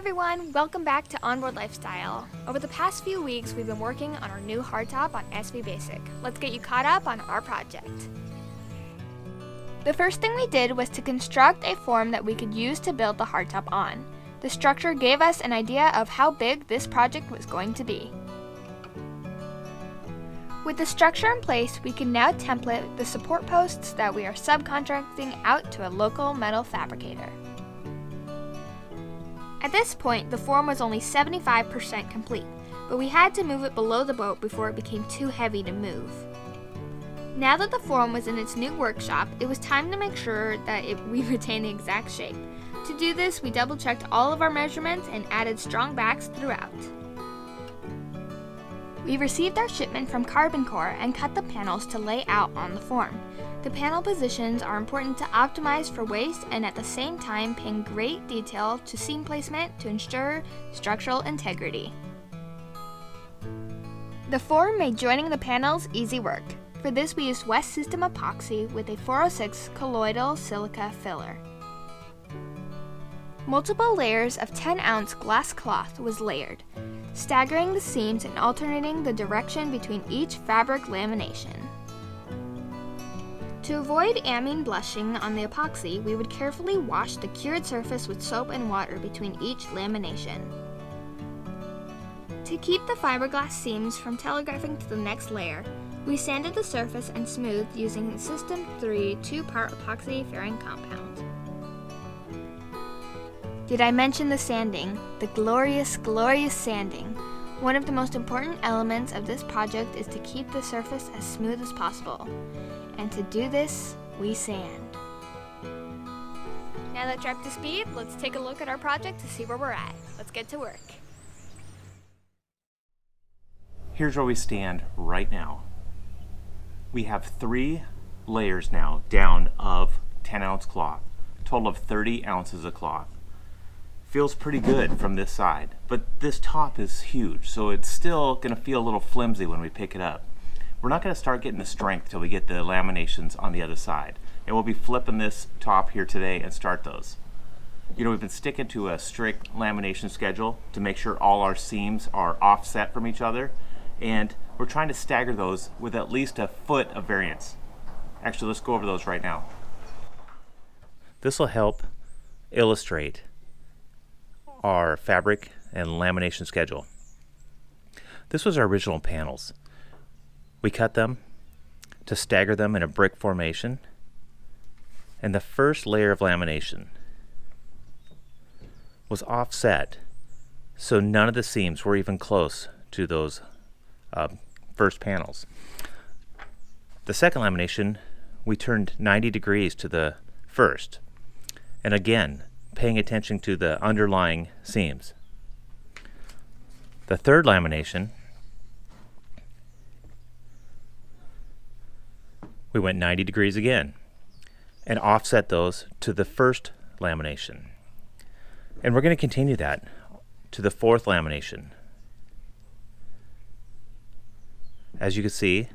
everyone, welcome back to Onboard Lifestyle. Over the past few weeks, we've been working on our new hardtop on SV Basic. Let's get you caught up on our project. The first thing we did was to construct a form that we could use to build the hardtop on. The structure gave us an idea of how big this project was going to be. With the structure in place, we can now template the support posts that we are subcontracting out to a local metal fabricator. At this point, the form was only 75% complete, but we had to move it below the boat before it became too heavy to move. Now that the form was in its new workshop, it was time to make sure that we retained the exact shape. To do this, we double-checked all of our measurements and added strong backs throughout. We received our shipment from Carbon Core and cut the panels to lay out on the form. The panel positions are important to optimize for waste and at the same time paying great detail to seam placement to ensure structural integrity. The form made joining the panels easy work. For this, we used West System epoxy with a 406 colloidal silica filler. Multiple layers of 10-ounce glass cloth was layered, staggering the seams and alternating the direction between each fabric lamination. To avoid amine blushing on the epoxy, we would carefully wash the cured surface with soap and water between each lamination. To keep the fiberglass seams from telegraphing to the next layer, we sanded the surface and smoothed using the System 3 2-part epoxy fairing compound. Did I mention the sanding? The glorious, glorious sanding. One of the most important elements of this project is to keep the surface as smooth as possible. And to do this, we sand. Now that you're up to speed, let's take a look at our project to see where we're at. Let's get to work. Here's where we stand right now. We have 3 layers now down of 10-ounce cloth, total of 30 ounces of cloth. Feels pretty good from this side, but this top is huge, so it's still going to feel a little flimsy when we pick it up. We're not going to start getting the strength till we get the laminations on the other side, and we'll be flipping this top here today and start those. You know, we've been sticking to a strict lamination schedule to make sure all our seams are offset from each other, and we're trying to stagger those with at least a foot of variance. Actually, let's go over those right now. This will help illustrate our fabric and lamination schedule. This was our original panels. We cut them to stagger them in a brick formation, and the first layer of lamination was offset, so none of the seams were even close to those first panels. The second lamination, we turned 90 degrees to the first, and again paying attention to the underlying seams. The third lamination, we went 90 degrees again and offset those to the first lamination. And we're going to continue that to the fourth lamination. As you can see,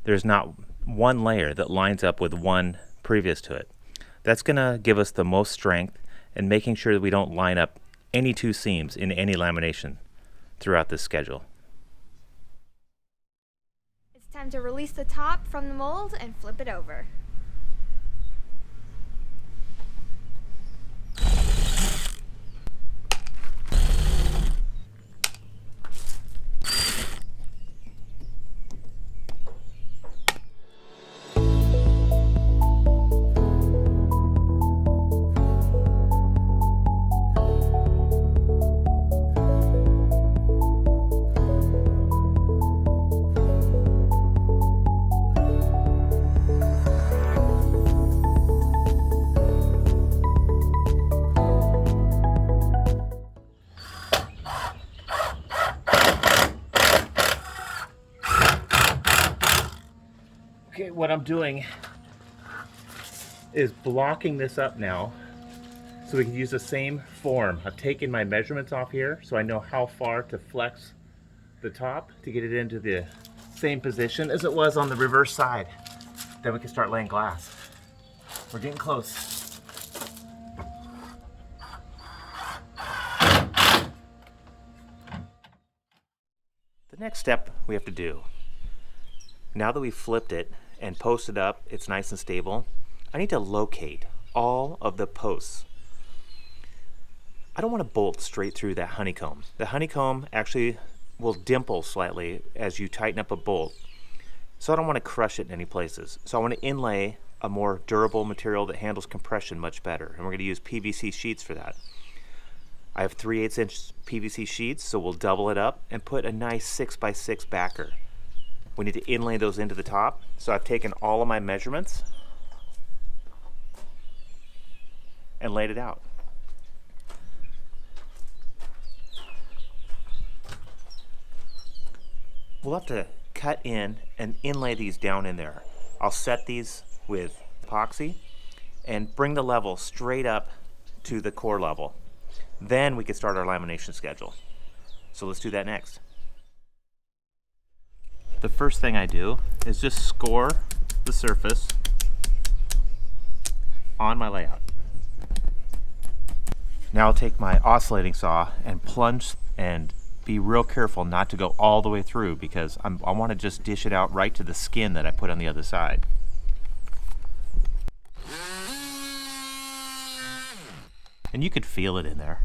there's not one layer that lines up with one previous to it. That's going to give us the most strength in making sure that we don't line up any 2 seams in any lamination throughout this schedule. It's time to release the top from the mold and flip it over. Okay, what I'm doing is blocking this up now so we can use the same form. I've taken my measurements off here so I know how far to flex the top to get it into the same position as it was on the reverse side. Then we can start laying glass. We're getting close. next step we have to do, now that we've flipped it and posted up, it's nice and stable, I need to locate all of the posts. I don't want to bolt straight through that honeycomb. The honeycomb actually will dimple slightly as you tighten up a bolt, so I don't want to crush it in any places. So I want to inlay a more durable material that handles compression much better, and we're going to use PVC sheets for that. I have 3/8 inch PVC sheets, so we'll double it up and put a nice 6x6 backer. We need to inlay those into the top. So I've taken all of my measurements and laid it out. We'll have to cut in and inlay these down in there. I'll set these with epoxy and bring the level straight up to the core level. Then we can start our lamination schedule. So let's do that next. The first thing I do is just score the surface on my layout. Now I'll take my oscillating saw and plunge and be real careful not to go all the way through, because I want to just dish it out right to the skin that I put on the other side. And you could feel it in there.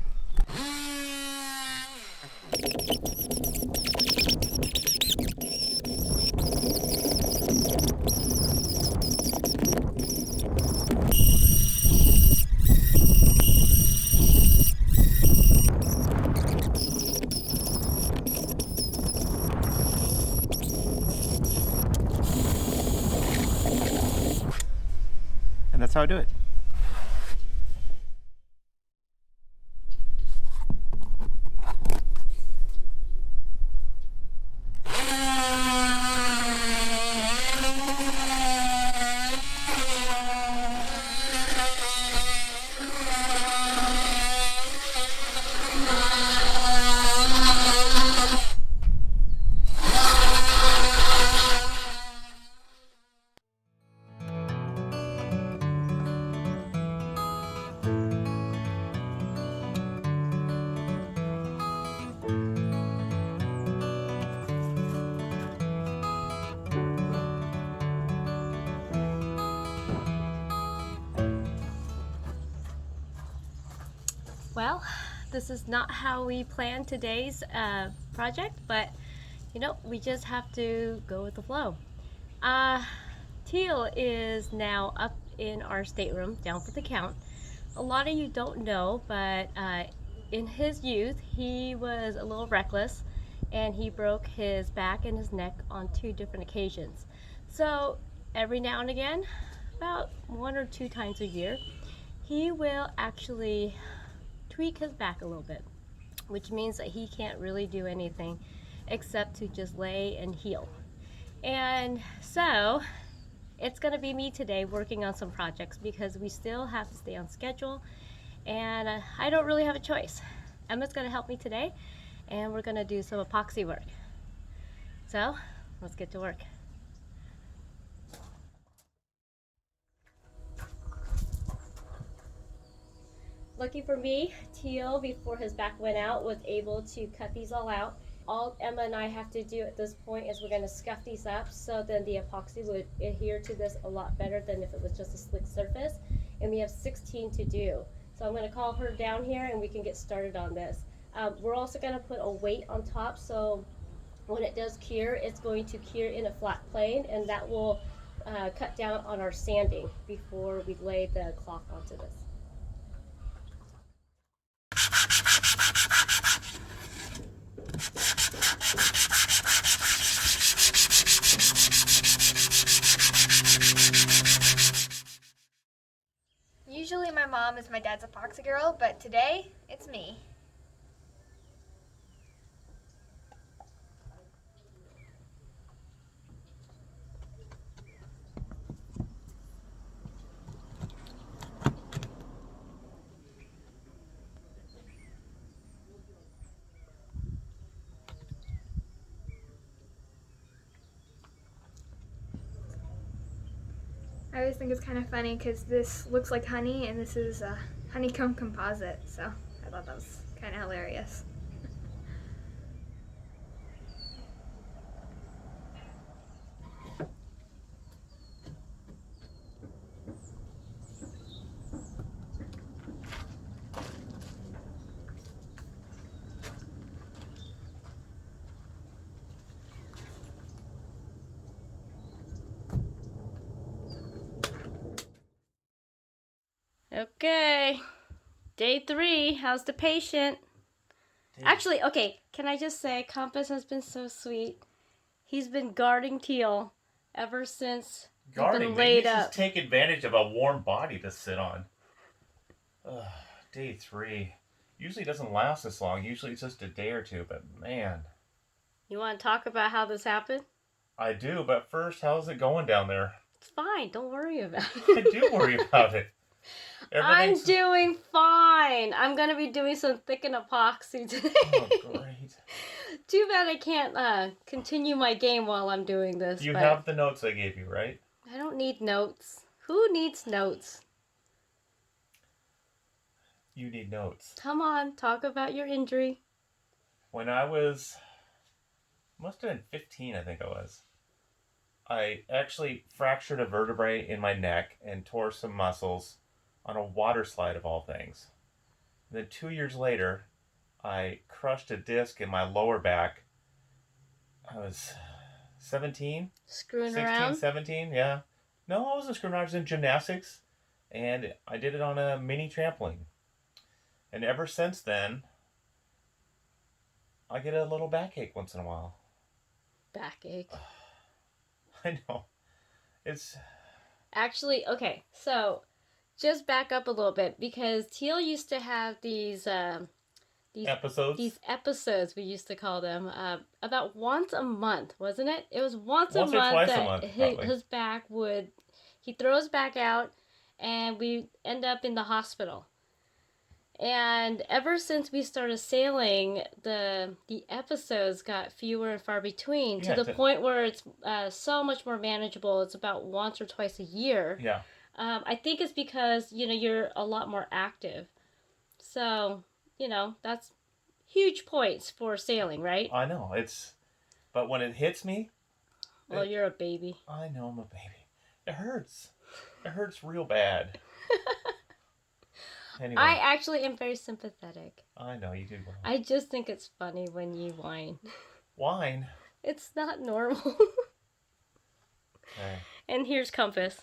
And that's how I do it. Well, this is not how we planned today's project, but you know, we just have to go with the flow. Teal is now up in our stateroom, down for the count. A lot of you don't know, but in his youth, he was a little reckless and he broke his back and his neck on 2 different occasions. So every now and again, about 1 or 2 times a year, he will actually tweak his back a little bit, which means that he can't really do anything except to just lay and heal. And so it's going to be me today working on some projects, because we still have to stay on schedule and I don't really have a choice. Emma's going to help me today and we're going to do some epoxy work. So let's get to work. Lucky for me, Teal, before his back went out, was able to cut these all out. All Emma and I have to do at this point is we're going to scuff these up, so then the epoxy would adhere to this a lot better than if it was just a slick surface. And we have 16 to do. So I'm going to call her down here and we can get started on this. We're also going to put a weight on top, so when it does cure, it's going to cure in a flat plane, and that will cut down on our sanding before we lay the cloth onto this. Usually my mom is my dad's epoxy girl, but today it's me. I always think it's kind of funny because this looks like honey and this is a honeycomb composite, so I thought that was kind of hilarious. Okay. Day 3. How's the patient? Actually, okay, can I just say, Compass has been so sweet. He's been guarding Teal ever since we've been laid up. Just take advantage of a warm body to sit on. Day 3. Usually doesn't last this long. Usually it's just a day or two, but man. You want to talk about how this happened? I do, but first, how's it going down there? It's fine. Don't worry about it. I do worry about it. I'm doing fine. I'm going to be doing some thickened epoxy today. Oh, great. Too bad I can't continue my game while I'm doing this. You have the notes I gave you, right? I don't need notes. Who needs notes? You need notes. Come on, talk about your injury. When I was, must have been 15, I think I was. I actually fractured a vertebrae in my neck and tore some muscles on a water slide of all things. And then 2 years later, I crushed a disc in my lower back. I was 17? Screwing 16, around? 17, yeah. No, I wasn't screwing around. I was in gymnastics, and I did it on a mini trampoline. And ever since then, I get a little backache once in a while. Backache. I know. It's... Actually, okay, so just back up a little bit, because Teal used to have these episodes? These episodes, we used to call them, about once a month, wasn't it? It was once a month or twice that a month, his back would, he throws back out, and we end up in the hospital. And ever since we started sailing, the episodes got fewer and far between, to the point where it's so much more manageable. It's about once or twice a year. Yeah. I think it's because, you're a lot more active. So, that's huge points for sailing, right? I know. But when it hits me... Well, you're a baby. I know I'm a baby. It hurts. It hurts real bad. Anyway. I actually am very sympathetic. I know, you do well. I just think it's funny when you whine. Whine? It's not normal. Okay. And here's Compass.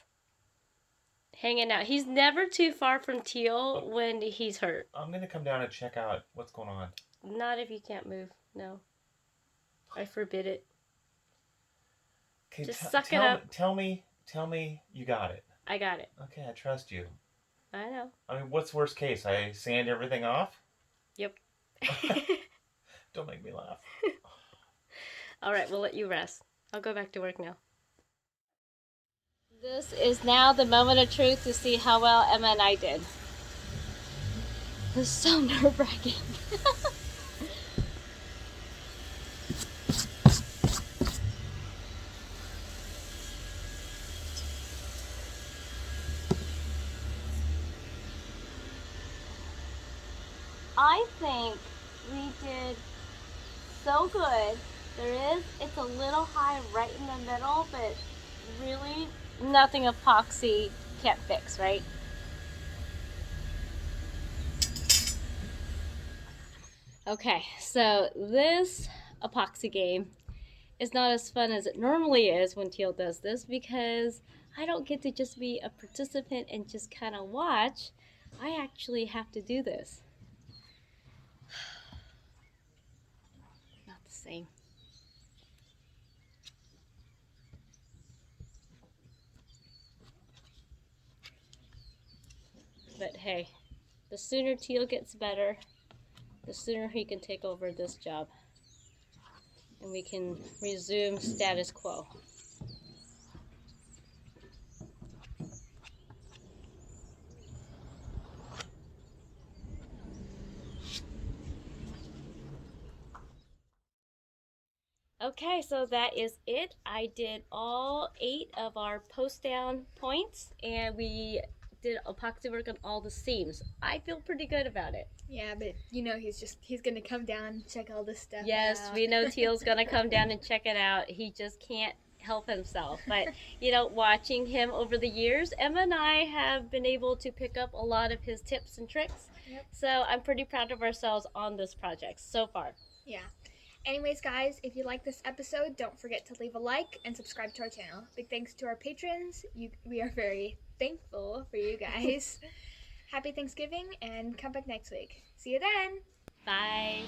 Hanging out. He's never too far from Teal when he's hurt. I'm going to come down and check out what's going on. Not if you can't move. No. I forbid it. Okay, just suck it up. Tell me you got it. I got it. Okay, I trust you. I know. I mean, what's worst case? I sand everything off? Yep. Don't make me laugh. All right, we'll let you rest. I'll go back to work now. This is now the moment of truth to see how well Emma and I did. This is so nerve-wracking. I think we did so good. It's a little high right in the middle, but really nothing epoxy can't fix, right? Okay, so this epoxy game is not as fun as it normally is when Teal does this, because I don't get to just be a participant and just kind of watch. I actually have to do this. Not the same. But hey, the sooner Teal gets better, the sooner he can take over this job. And we can resume status quo. Okay, so that is it. I did all 8 of our post down points, and we did epoxy work on all the seams. I feel pretty good about it. Yeah, but he's gonna come down and check all this stuff Yes, out. we know Teal's gonna come down and check it out. He just can't help himself. But, watching him over the years, Emma and I have been able to pick up a lot of his tips and tricks. Yep. So I'm pretty proud of ourselves on this project so far. Yeah. Anyways, guys, if you like this episode, don't forget to leave a like and subscribe to our channel. Big thanks to our patrons. We are very thankful for you guys. Happy Thanksgiving and come back next week. See you then! Bye.